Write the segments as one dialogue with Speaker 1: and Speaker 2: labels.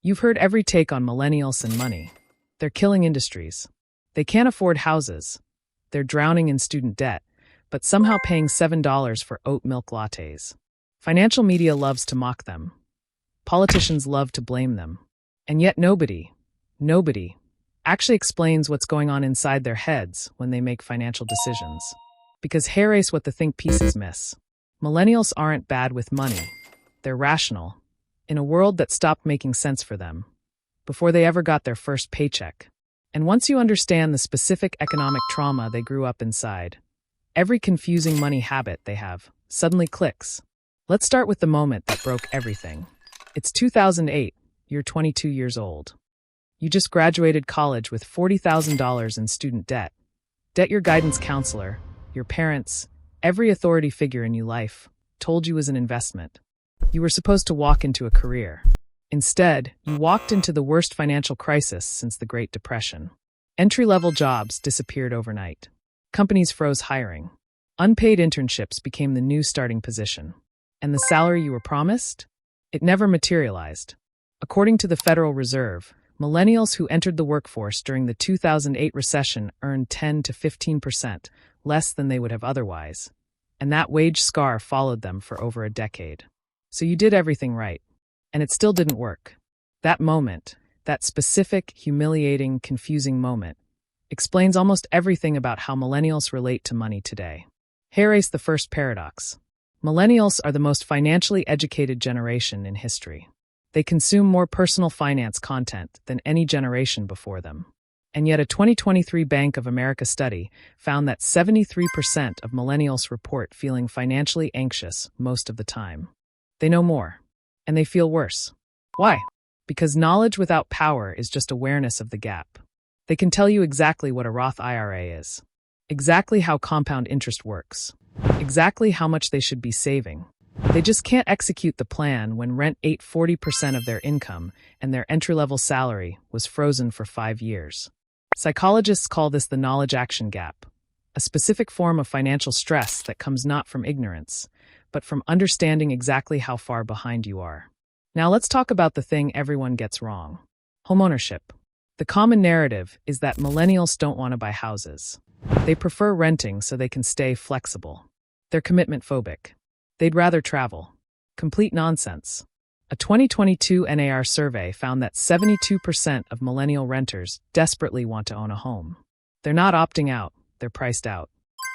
Speaker 1: You've heard every take on millennials and money. They're killing industries. They can't afford houses. They're drowning in student debt, but somehow paying $7 for oat milk lattes. Financial media loves to mock them. Politicians love to blame them. And yet nobody actually explains what's going on inside their heads when they make financial decisions. Because here is what the think pieces miss. Millennials aren't bad with money. They're rational, in a world that stopped making sense for them, before they ever got their first paycheck. And once you understand the specific economic trauma they grew up inside, every confusing money habit they have suddenly clicks. Let's start with the moment that broke everything. It's 2008. You're 22 years old. You just graduated college with $40,000 in student debt. Debt your guidance counselor, your parents, every authority figure in your life told you was an investment. You were supposed to walk into a career. Instead, you walked into the worst financial crisis since the Great Depression. Entry-level jobs disappeared overnight. Companies froze hiring. Unpaid internships became the new starting position. And the salary you were promised? It never materialized. According to the Federal Reserve, millennials who entered the workforce during the 2008 recession earned 10 to 15% less than they would have otherwise. And that wage scar followed them for over a decade. So you did everything right. And it still didn't work. That moment, that specific, humiliating, confusing moment, explains almost everything about how millennials relate to money today. Here is the first paradox. Millennials are the most financially educated generation in history. They consume more personal finance content than any generation before them. And yet a 2023 Bank of America study found that 73% of millennials report feeling financially anxious most of the time. They know more. And they feel worse. Why? Because knowledge without power is just awareness of the gap. They can tell you exactly what a Roth IRA is, exactly how compound interest works, exactly how much they should be saving. They just can't execute the plan when rent ate 40% of their income and their entry-level salary was frozen for 5 years. Psychologists call this the knowledge action gap, a specific form of financial stress that comes not from ignorance, but from understanding exactly how far behind you are. Now let's talk about the thing everyone gets wrong. Homeownership. The common narrative is that millennials don't want to buy houses. They prefer renting so they can stay flexible. They're commitment phobic. They'd rather travel. Complete nonsense. A 2022 NAR survey found that 72% of millennial renters desperately want to own a home. They're not opting out, they're priced out.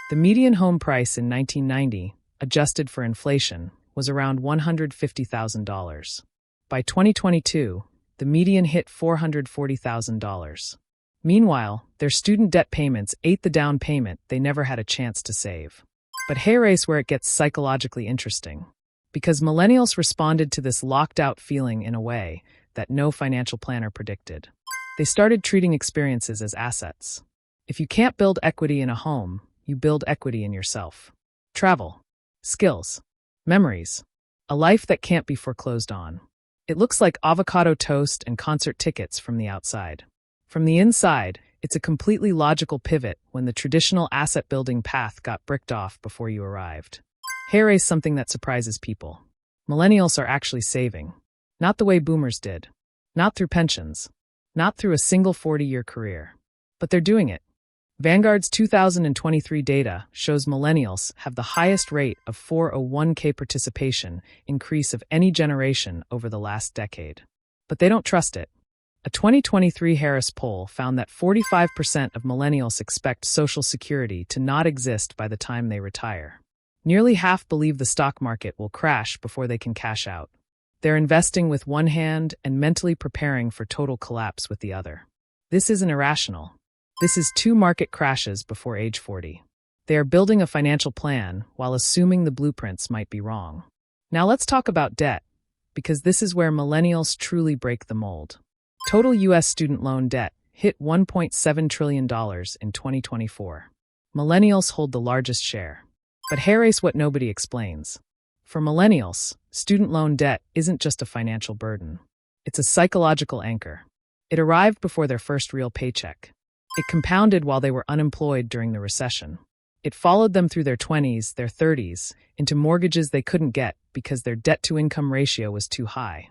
Speaker 1: The median home price in 1990, adjusted for inflation, was around $150,000. By 2022, the median hit $440,000. Meanwhile, their student debt payments ate the down payment they never had a chance to save. But here is where it gets psychologically interesting. Because millennials responded to this locked-out feeling in a way that no financial planner predicted. They started treating experiences as assets. If you can't build equity in a home, you build equity in yourself. Travel. Skills. Memories. A life that can't be foreclosed on. It looks like avocado toast and concert tickets from the outside. From the inside, it's a completely logical pivot when the traditional asset-building path got bricked off before you arrived. Here is something that surprises people. Millennials are actually saving. Not the way boomers did. Not through pensions. Not through a single 40-year career. But they're doing it. Vanguard's 2023 data shows millennials have the highest rate of 401k participation increase of any generation over the last decade. But they don't trust it. A 2023 Harris poll found that 45% of millennials expect Social Security to not exist by the time they retire. Nearly half believe the stock market will crash before they can cash out. They're investing with one hand and mentally preparing for total collapse with the other. This isn't irrational. This is 2 market crashes before age 40. They are building a financial plan while assuming the blueprints might be wrong. Now let's talk about debt, because this is where millennials truly break the mold. Total U.S. student loan debt hit $1.7 trillion in 2024. Millennials hold the largest share. But here is what nobody explains. For millennials, student loan debt isn't just a financial burden. It's a psychological anchor. It arrived before their first real paycheck. It compounded while they were unemployed during the recession. It followed them through their 20s, their 30s, into mortgages they couldn't get because their debt-to-income ratio was too high.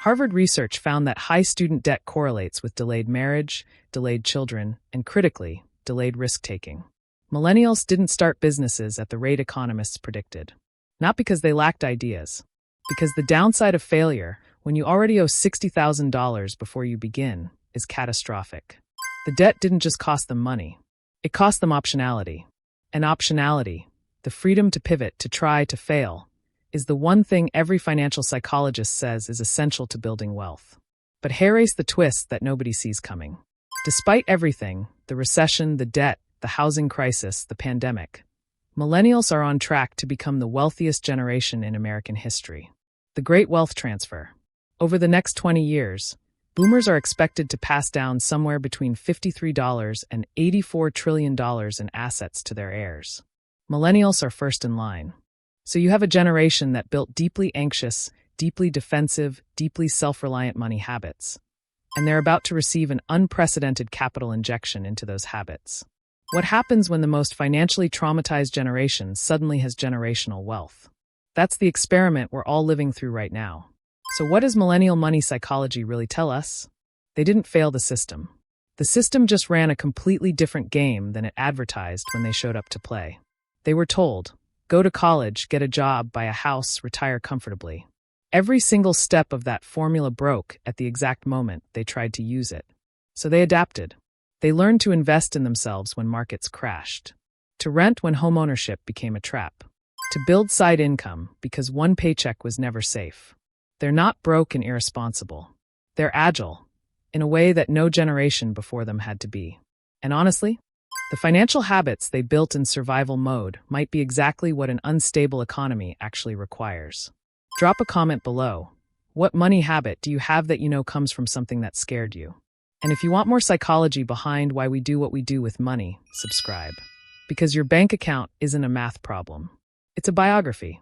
Speaker 1: Harvard research found that high student debt correlates with delayed marriage, delayed children, and critically, delayed risk-taking. Millennials didn't start businesses at the rate economists predicted. Not because they lacked ideas. Because the downside of failure, when you already owe $60,000 before you begin, is catastrophic. The debt didn't just cost them money. It cost them optionality. And optionality, the freedom to pivot, to try, to fail, is the one thing every financial psychologist says is essential to building wealth. But here's the twist that nobody sees coming. Despite everything, the recession, the debt, the housing crisis, the pandemic, millennials are on track to become the wealthiest generation in American history. The Great Wealth Transfer. Over the next 20 years, boomers are expected to pass down somewhere between $53 and $84 trillion in assets to their heirs. Millennials are first in line. So you have a generation that built deeply anxious, deeply defensive, deeply self-reliant money habits. And they're about to receive an unprecedented capital injection into those habits. What happens when the most financially traumatized generation suddenly has generational wealth? That's the experiment we're all living through right now. So what does millennial money psychology really tell us? They didn't fail the system. The system just ran a completely different game than it advertised when they showed up to play. They were told, go to college, get a job, buy a house, retire comfortably. Every single step of that formula broke at the exact moment they tried to use it. So they adapted. They learned to invest in themselves when markets crashed, to rent when homeownership became a trap, to build side income because one paycheck was never safe. They're not broke and irresponsible. They're agile, in a way that no generation before them had to be. And honestly, the financial habits they built in survival mode might be exactly what an unstable economy actually requires. Drop a comment below. What money habit do you have that you know comes from something that scared you? And if you want more psychology behind why we do what we do with money, subscribe. Because your bank account isn't a math problem. It's a biography.